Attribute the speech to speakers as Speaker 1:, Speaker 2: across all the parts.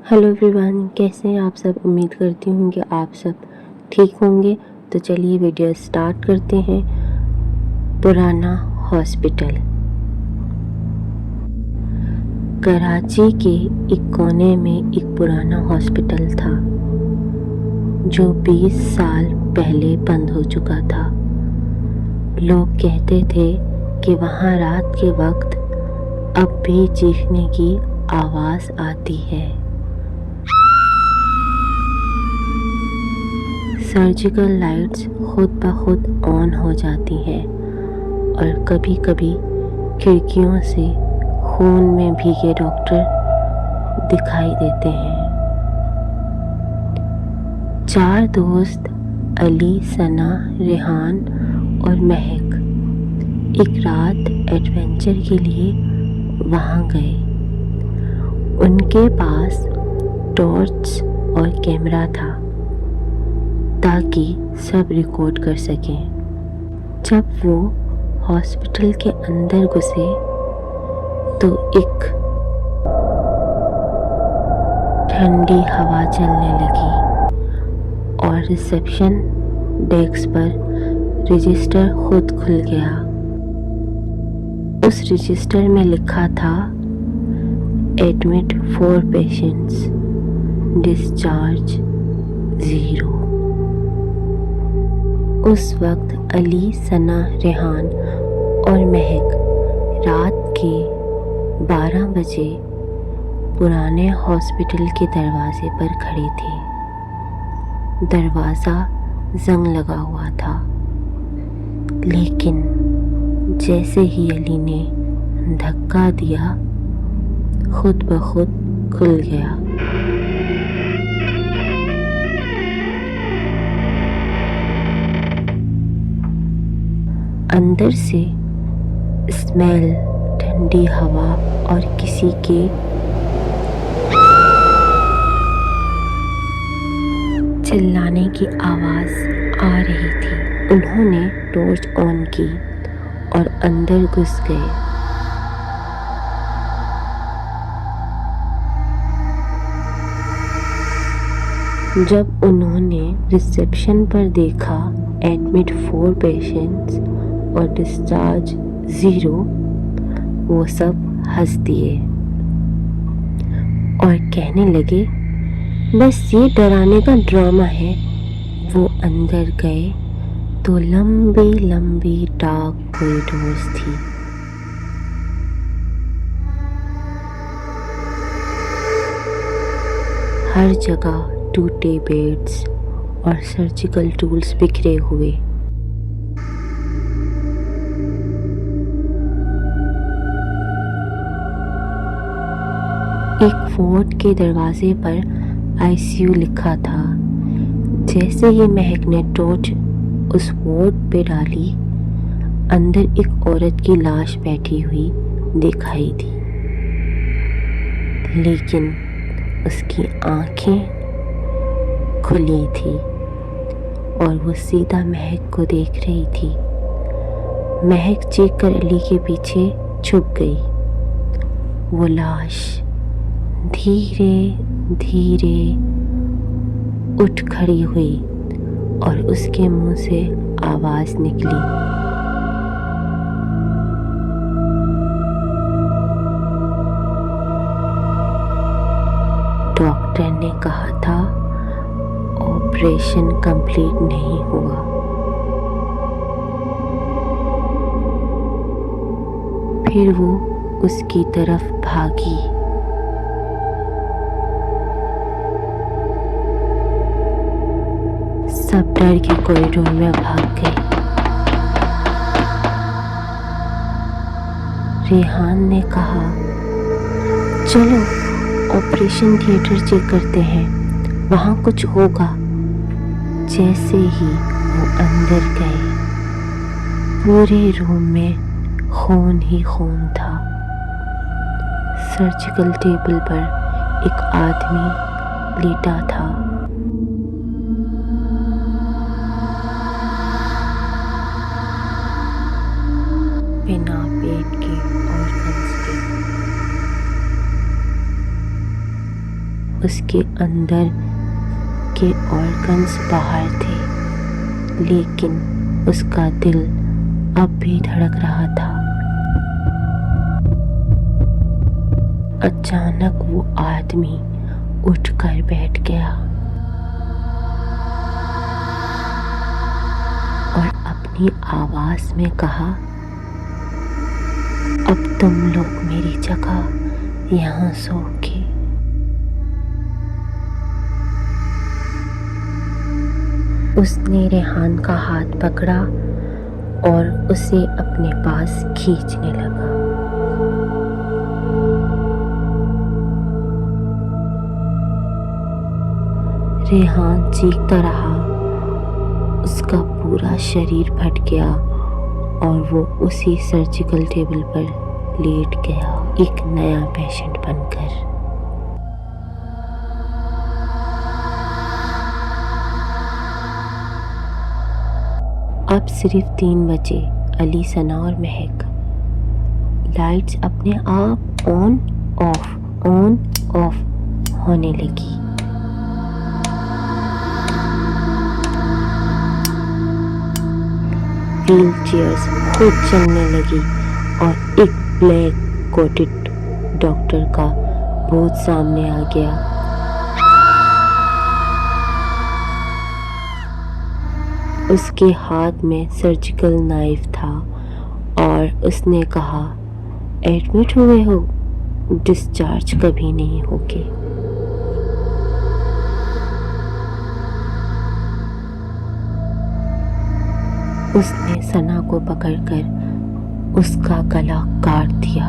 Speaker 1: Hello everyone, कैसे हैं आप सब। उम्मीद करती हूँ कि आप सब ठीक होंगे। तो चलिए वीडियो स्टार्ट करते हैं। पुराना हॉस्पिटल। कराची के एक कोने में एक पुराना हॉस्पिटल था जो 20 साल पहले बंद हो चुका था। लोग कहते थे कि वहाँ रात के वक्त अब भी चीखने की आवाज़ आती है। सर्जिकल लाइट्स खुद ब खुद ऑन हो जाती हैं और कभी कभी खिड़कियों से खून में भीगे डॉक्टर दिखाई देते हैं। 4 दोस्त अली, सना, रेहान और महक एक रात एडवेंचर के लिए वहाँ गए। उनके पास टॉर्च और कैमरा था ताकि सब रिकॉर्ड कर सकें। जब वो हॉस्पिटल के अंदर घुसे तो एक ठंडी हवा चलने लगी और रिसेप्शन डेस्क पर रजिस्टर खुद खुल गया। उस रजिस्टर में लिखा था एडमिट 4 पेशेंट्स, डिस्चार्ज 0। उस वक्त अली, सना, रेहान और महक रात के 12 बजे पुराने हॉस्पिटल के दरवाजे पर खड़े थे। दरवाज़ा जंग लगा हुआ था, लेकिन जैसे ही अली ने धक्का दिया खुद ब खुद खुल गया। अंदर से स्मेल, ठंडी हवा और किसी के चिल्लाने की आवाज़ आ रही थी। उन्होंने टॉर्च ऑन की और अंदर घुस गए। जब उन्होंने रिसेप्शन पर देखा एडमिट 4 पेशेंट्स और डिस्चार्ज 0, वो सब हंस दिए और कहने लगे बस ये डराने का ड्रामा है। वो अंदर गए तो लंबी लंबी डार्क कॉरिडोर्स थी। हर जगह टूटे बेड्स और सर्जिकल टूल्स बिखरे हुए। एक वार्ड के दरवाजे पर आईसीयू लिखा था। जैसे ही महक ने टॉर्च उस वार्ड पे डाली, अंदर एक औरत की लाश बैठी हुई दिखाई दी, लेकिन उसकी आंखें खुली थी और वो सीधा महक को देख रही थी। महक चीख कर अली के पीछे छुप गई। वो लाश धीरे धीरे उठ खड़ी हुई और उसके मुंह से आवाज निकली, डॉक्टर ने कहा था ऑपरेशन कंप्लीट नहीं हुआ। फिर वो उसकी तरफ भागी। सब डर के कॉरिडोर में भाग गए। रेहान ने कहा चलो ऑपरेशन थिएटर चेक करते हैं, वहाँ कुछ होगा। जैसे ही वो अंदर गए, पूरे रूम में खून ही खून था। सर्जिकल टेबल पर एक आदमी लेटा था। बिना पेट के ऑर्गन्स के। उसके अंदर के ऑर्गन्स बाहर थे, लेकिन उसका दिल अब भी धड़क रहा था। अचानक वो आदमी उठकर बैठ गया और अपनी आवाज में कहा, अब तुम लोग मेरी जगह यहाँ सोओगे। उसने रेहान का हाथ पकड़ा और उसे अपने पास खींचने लगा। रेहान चीखता रहा, उसका पूरा फट गया और वो उसी सर्जिकल टेबल पर लेट गया, एक नया पेशेंट बनकर। अब सिर्फ 3 बजे। अली, सना और महक। लाइट्स अपने आप ऑन ऑफ होने लगी। व्हील चेयर्स खुद चलने लगी और एक ब्लैक कोटेड डॉक्टर का भूत सामने आ गया। उसके हाथ में सर्जिकल नाइफ था और उसने कहा, एडमिट हुए हो, डिस्चार्ज कभी नहीं होगे। उसने सना को पकड़कर उसका गला काट दिया।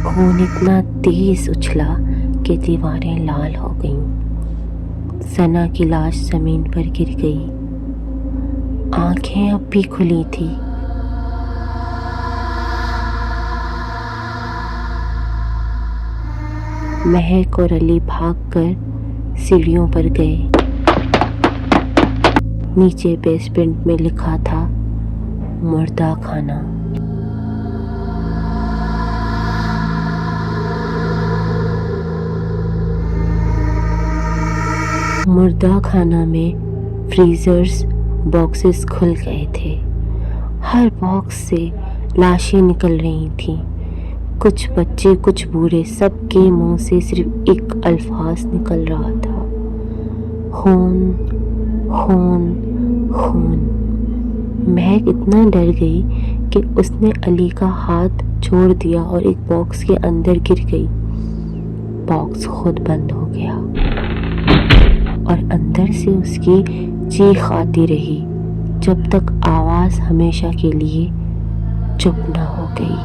Speaker 1: खून इतना तेज उछला कि दीवारें लाल हो गईं। सना की लाश जमीन पर गिर गई। आंखें अब भी खुली थी। महक और अली भागकर सीढ़ियों पर गए। नीचे बेसमेंट में लिखा था, मुर्दा खाना। मुर्दा खाना में फ्रीजर्स बॉक्सेस खुल गए थे। हर बॉक्स से लाशें निकल रही थीं। कुछ बच्चे, कुछ बूढ़े, सबके मुंह से सिर्फ एक अल्फाज निकल रहा था, खून खून खून। महक इतना डर गई कि उसने अली का हाथ छोड़ दिया और एक बॉक्स के अंदर गिर गई। बॉक्स खुद बंद हो गया और अंदर से उसकी चीख आती रही जब तक आवाज हमेशा के लिए चुप न हो गई।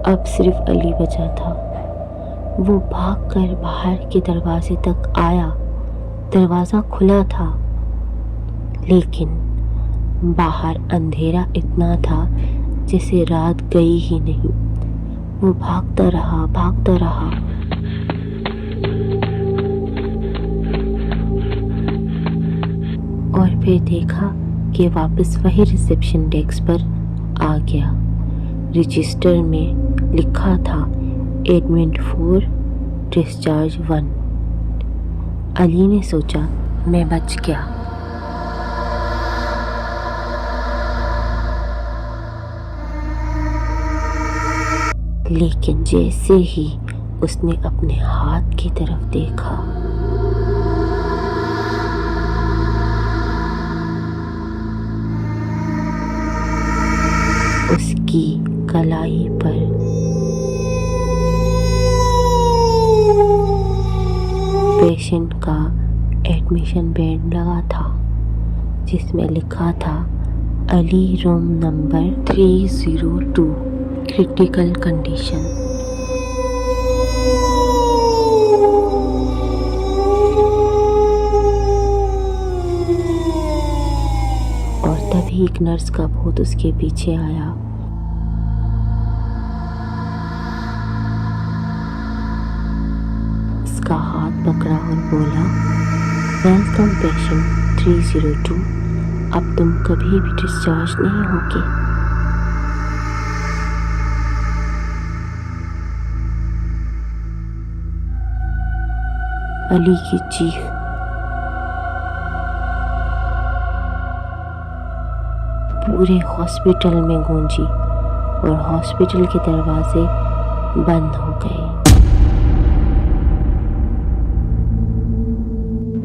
Speaker 1: अब सिर्फ अली बचा था। वो भागकर बाहर के दरवाजे तक आया। दरवाज़ा खुला था, लेकिन बाहर अंधेरा इतना था जैसे रात गई ही नहीं। वो भागता रहा और फिर देखा कि वापस वही रिसेप्शन डेस्क पर आ गया। रजिस्टर में लिखा था, एडमिट 4, डिस्चार्ज 1। अली ने सोचा, मैं बच गया। लेकिन जैसे ही उसने अपने हाथ की तरफ देखा, उसकी कलाई पर पेशेंट का एडमिशन बेड लगा था, जिसमें लिखा था, Ali, room number 302, critical condition. और तभी एक नर्स का भूत उसके पीछे आया। उसका हाथ पकड़ा और बोला, वेलकम पेशेंट 302 अब तुम कभी भी डिस्चार्ज नहीं होगे। अली की चीख पूरे हॉस्पिटल में गूंजी और हॉस्पिटल के दरवाजे बंद हो गए।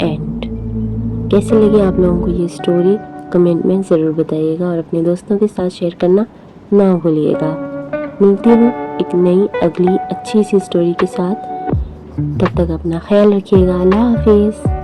Speaker 1: एंड कैसे लगी आप लोगों को ये स्टोरी कमेंट में ज़रूर बताइएगा और अपने दोस्तों के साथ शेयर करना ना भूलिएगा। मिलती हूँ एक नई अगली अच्छी सी स्टोरी के साथ। तब तक अपना ख्याल रखिएगा। अल्लाह हाफिज़।